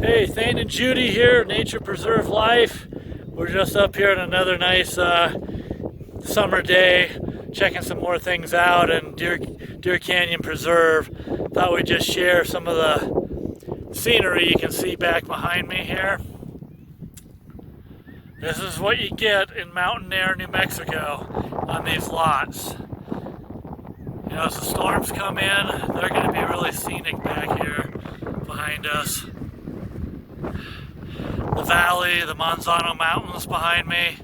Hey, Thane and Judy here, Nature Preserve Life. We're just up here on another nice summer day, checking some more things out in Deer Canyon Preserve. Thought we'd just share some of the scenery you can see back behind me here. This is what you get in mountain air, New Mexico on these lots. You know, as the storms come in, they're going to be really scenic back here behind us. The valley, the Manzano Mountains behind me.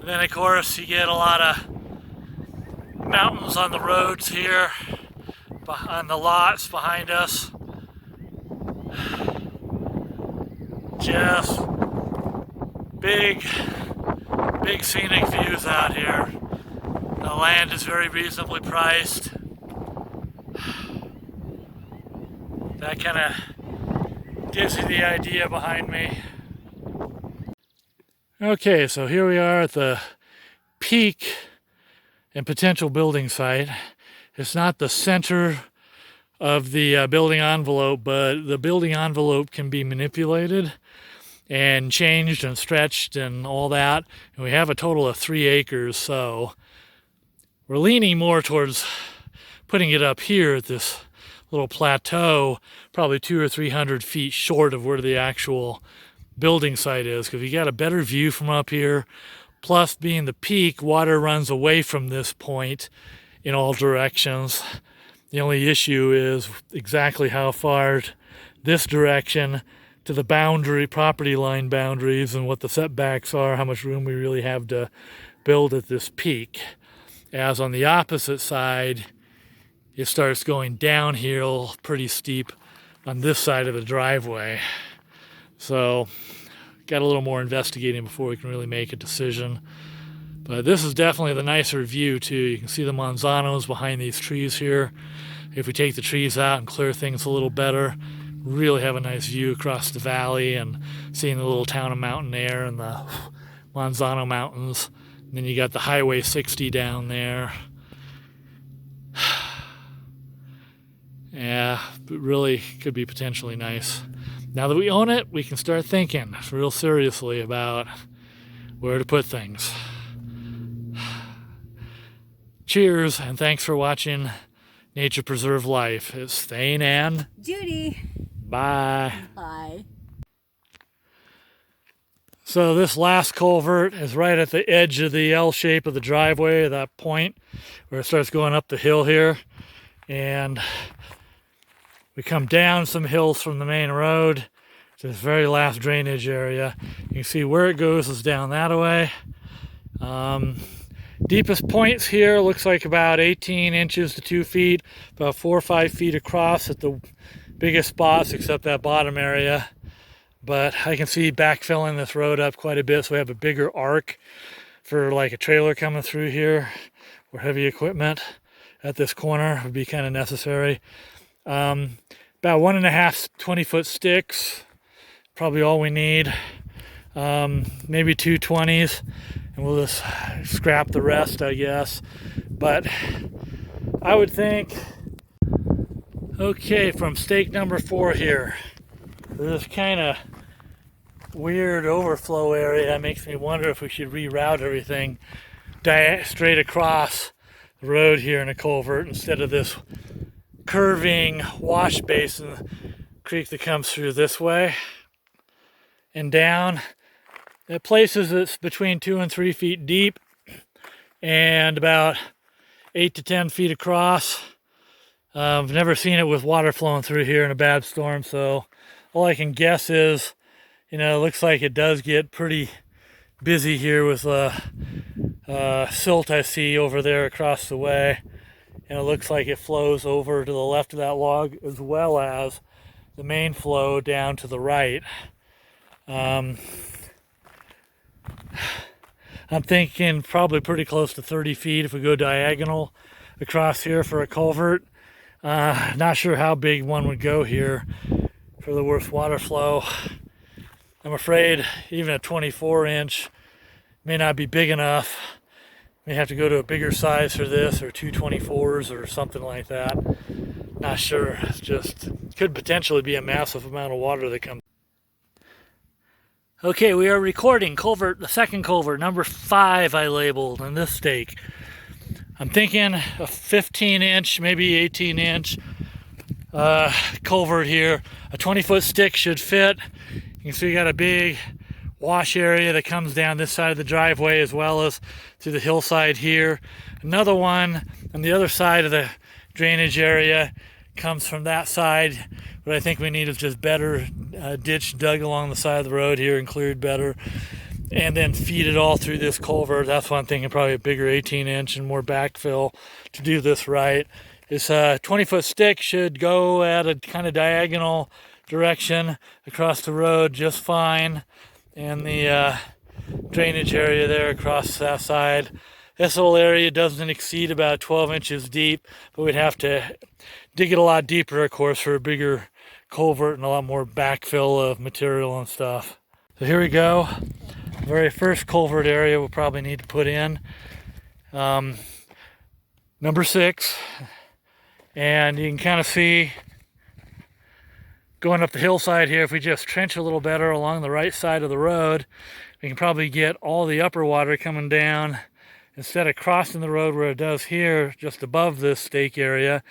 And then of course you get a lot of mountains on the roads here, on the lots behind us. Just big scenic views out here. The land is very reasonably priced. That kind of gives you the idea behind me. Okay, so here we are at the peak and potential building site. It's not the center of the building envelope, but the building envelope can be manipulated and changed and stretched and all that. And we have a total of 3 acres, so we're leaning more towards putting it up here at this little plateau, probably 200 or 300 feet short of where the actual building site is, because you got a better view from up here. Plus, being the peak, water runs away from this point in all directions. The only issue is exactly how far this direction to the boundary, property line boundaries, and what the setbacks are, how much room we really have to build at this peak. As on the opposite side, it starts going downhill pretty steep on this side of the driveway. So got a little more investigating before we can really make a decision. But this is definitely the nicer view too. You can see the Manzanos behind these trees here. If we take the trees out and clear things a little better, really have a nice view across the valley and seeing the little town of Mountain Air and the Manzano Mountains. And then you got the Highway 60 down there. Yeah, but really could be potentially nice. Now that we own it, we can start thinking real seriously about where to put things. Cheers, and thanks for watching Nature Preserve Life. It's Thane and Judy. Bye. Bye. So this last culvert is right at the edge of the L shape of the driveway, that point where it starts going up the hill here. And we come down some hills from the main road to this very last drainage area. You can see where it goes is down that way. Deepest points here looks like about 18 inches to 2 feet, about 4 or 5 feet across at the biggest spots, except that bottom area. But I can see backfilling this road up quite a bit, so we have a bigger arc for like a trailer coming through here or heavy equipment at this corner would be kind of necessary. About 1.5 20-foot sticks, probably all we need. Maybe 2 20s, and we'll just scrap the rest, I guess. But I would think, okay, from stake number 4 here, this kind of weird overflow area makes me wonder if we should reroute everything straight across the road here in a culvert instead of this curving wash basin creek that comes through this way and down. At places it's between 2 and 3 feet deep and about 8 to 10 feet across. I've never seen it with water flowing through here in a bad storm, so all I can guess is, you know, it looks like it does get pretty busy here with silt I see over there across the way. And it looks like it flows over to the left of that log as well as the main flow down to the right. I'm thinking probably pretty close to 30 feet if we go diagonal across here for a culvert. Not sure how big one would go here for the worst water flow. I'm afraid even a 24-inch may not be big enough. May have to go to a bigger size for this, or 2 24s or something like that. Not sure. It's just could potentially be a massive amount of water that comes. Okay, we are recording culvert, the second culvert, number 5 I labeled on this stake. I'm thinking a 15-inch, maybe 18-inch culvert here. A 20-foot stick should fit. You can see we got a big wash area that comes down this side of the driveway as well as through the hillside here. Another one on the other side of the drainage area comes from that side. What I think we need is just better ditch dug along the side of the road here and cleared better, and then feed it all through this culvert. That's what I'm thinking, probably a bigger 18-inch and more backfill to do this right. This 20-foot stick should go at a kind of diagonal direction across the road just fine, and the drainage area there across that side. This little area doesn't exceed about 12 inches deep, but we'd have to dig it a lot deeper, of course, for a bigger culvert and a lot more backfill of material and stuff. So here we go. The very first culvert area we'll probably need to put in. Number 6. And you can kind of see going up the hillside here, if we just trench a little better along the right side of the road, we can probably get all the upper water coming down instead of crossing the road where it does here, just above this stake area.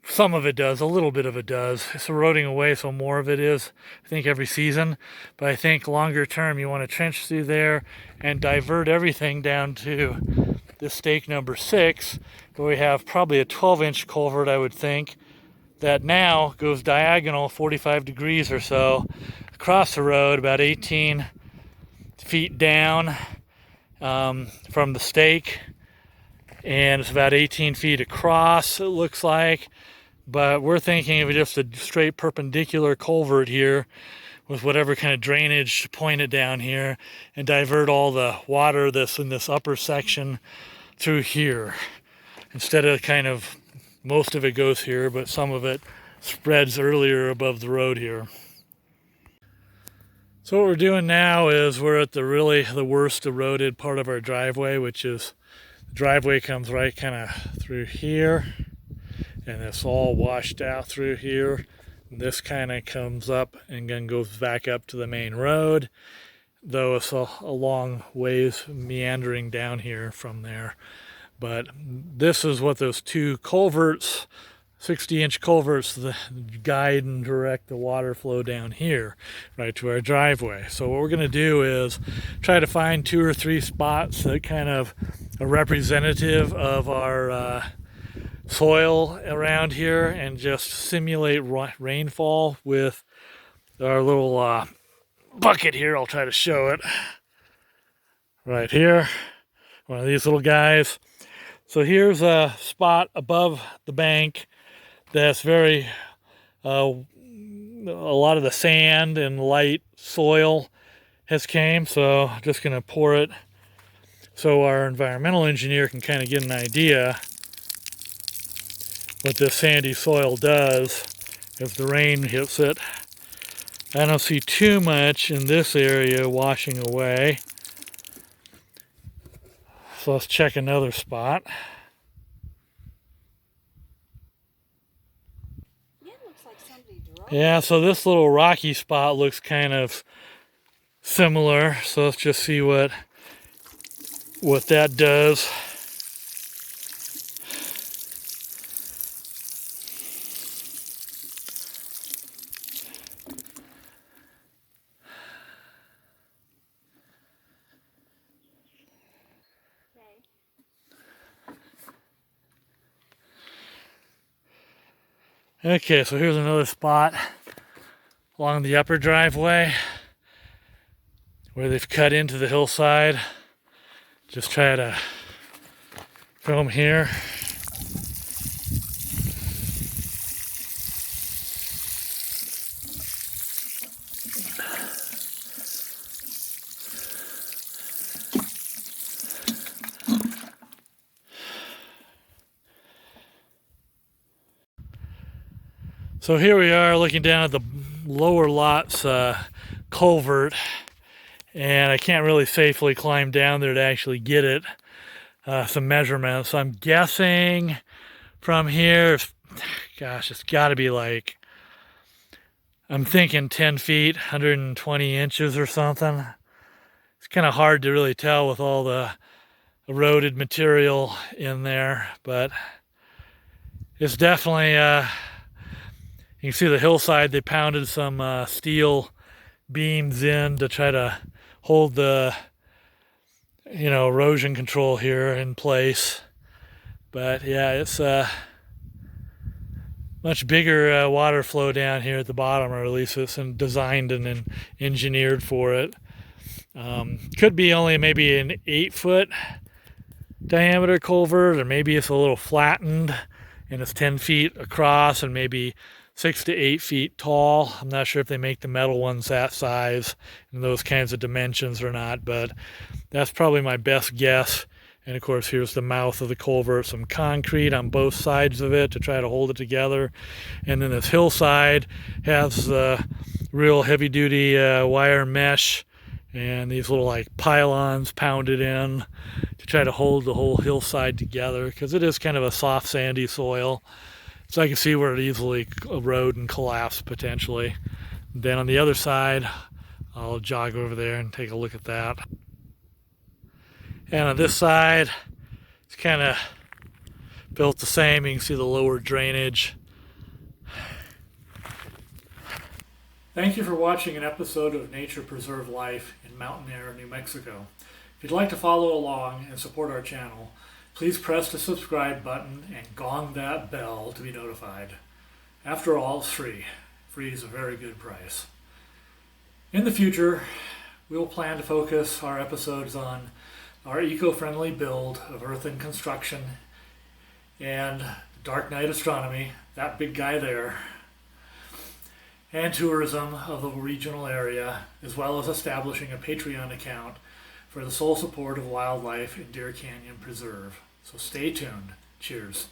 Some of it does, a little bit of it does. It's eroding away, so more of it is, I think, every season. But I think longer term, you want to trench through there and divert everything down to this stake number 6, where we have probably a 12-inch culvert, I would think, that now goes diagonal 45 degrees or so across the road, about 18 feet down from the stake, and it's about 18 feet across, it looks like. But we're thinking of just a straight perpendicular culvert here with whatever kind of drainage pointed down here, and divert all the water that's in this upper section through here, instead of kind of most of it goes here, but some of it spreads earlier above the road here. So what we're doing now is we're at the worst eroded part of our driveway, which is the driveway comes right kind of through here, and it's all washed out through here. And this kind of comes up and then goes back up to the main road, though it's a long ways meandering down here from there. But this is what those 2 culverts, 60-inch culverts, guide and direct the water flow down here, right to our driveway. So what we're going to do is try to find 2 or 3 spots that kind of are representative of our soil around here, and just simulate rainfall with our little bucket here. I'll try to show it right here. One of these little guys. So here's a spot above the bank that's very, a lot of the sand and light soil has came, so I'm just going to pour it so our environmental engineer can kind of get an idea what this sandy soil does as the rain hits it. I don't see too much in this area washing away. So let's check another spot. Yeah, it looks like somebody drove. Yeah, so this little rocky spot looks kind of similar. So let's just see what that does. Okay, so here's another spot along the upper driveway where they've cut into the hillside. Just try to film here. So here we are looking down at the lower lots culvert, and I can't really safely climb down there to actually get it, some measurements. So I'm guessing from here, gosh, it's got to be like, I'm thinking 10 feet, 120 inches or something. It's kind of hard to really tell with all the eroded material in there, but it's definitely, you can see the hillside, they pounded some steel beams in to try to hold the, erosion control here in place. But yeah, it's much bigger water flow down here at the bottom, or at least it's designed and engineered for it. Could be only maybe an 8-foot diameter culvert, or maybe it's a little flattened and it's 10 feet across and maybe 6 to 8 feet tall. I'm not sure if they make the metal ones that size and those kinds of dimensions or not, but that's probably my best guess. And of course, here's the mouth of the culvert, some concrete on both sides of it to try to hold it together. And then this hillside has real heavy duty wire mesh and these little like pylons pounded in to try to hold the whole hillside together, because it is kind of a soft sandy soil, so I can see where it easily erode and collapse potentially. Then on the other side, I'll jog over there and take a look at that. And on this side, it's kind of built the same. You can see the lower drainage. Thank you for watching an episode of Nature Preserve Life in Mountain Air, New Mexico. If you'd like to follow along and support our channel, please press the subscribe button and gong that bell to be notified. After all, it's free. Free is a very good price. In the future, we will plan to focus our episodes on our eco-friendly build of earthen construction and dark night astronomy, that big guy there, and tourism of the regional area, as well as establishing a Patreon account for the sole support of wildlife in Deer Canyon Preserve. So stay tuned. Cheers.